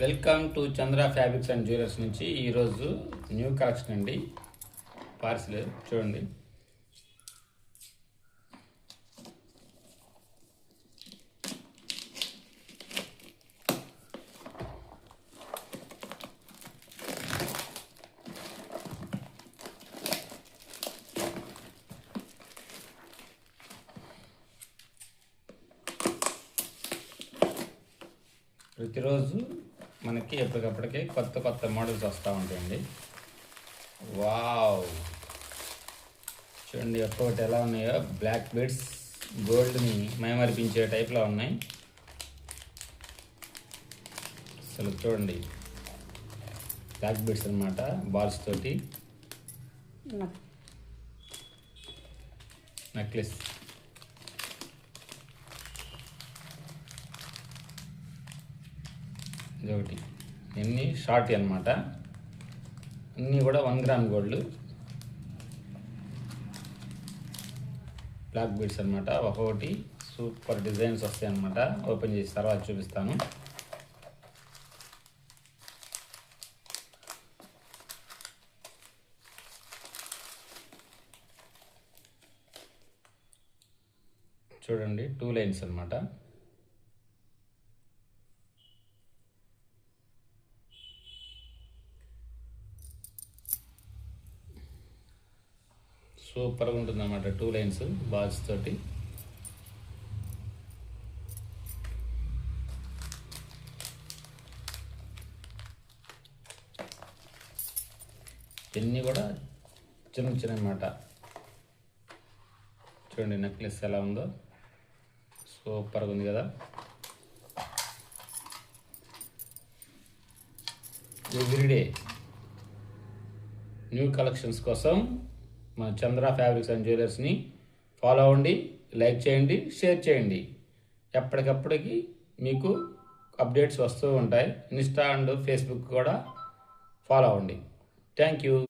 Welcome to Chandra fabrics and jewellers నుంచి ఈరోజు new collection అండి. పార్సిల్ చూడండి. ప్రతిరోజు మనకి ఎప్పటికప్పటికే కొత్త మోడల్స్ వస్తూ ఉంటాయండి. వావ్, చూడండి ఒక్కొక్కటి ఎలా ఉన్నాయో. బ్లాక్ బీడ్స్ గోల్డ్ని మైమరిపించే టైప్లో ఉన్నాయి. అసలు చూడండి, బ్లాక్ బీడ్స్ అనమాట, బాల్స్ తోటి నెక్లెస్. ఇదొకటి, ఇన్ని షార్ట్ అనమాట, అన్నీ కూడా 1 గ్రామ్ గోల్డ్ బ్లాక్ బీడ్స్ అనమాట. ఒక్కొక్కటి సూపర్ డిజైన్స్ వస్తాయి అనమాట. ఓపెన్ చేసి తర్వాత చూపిస్తాను. చూడండి, 2 లైన్స్ అనమాట. సూపర్గా ఉంటుంది అన్నమాట. 2 లైన్స్ బాల్స్ తోటి. ఇవన్నీ కూడా చిన్న అన్నమాట. చూడండి నెక్లెస్ ఎలా ఉందో, సూపర్గా ఉంది కదా. ఎవ్రీడే న్యూ కలెక్షన్స్ కోసం మన చంద్ర ఫ్యాబ్రిక్స్ అండ్ జ్యువెలర్స్ని ఫాలో అవ్వండి, లైక్ చేయండి, షేర్ చేయండి. ఎప్పటికప్పటికి మీకు అప్డేట్స్ వస్తూ ఉంటాయి. ఇన్స్టా అండ్ ఫేస్బుక్ కూడా ఫాలో అవ్వండి. Thank you.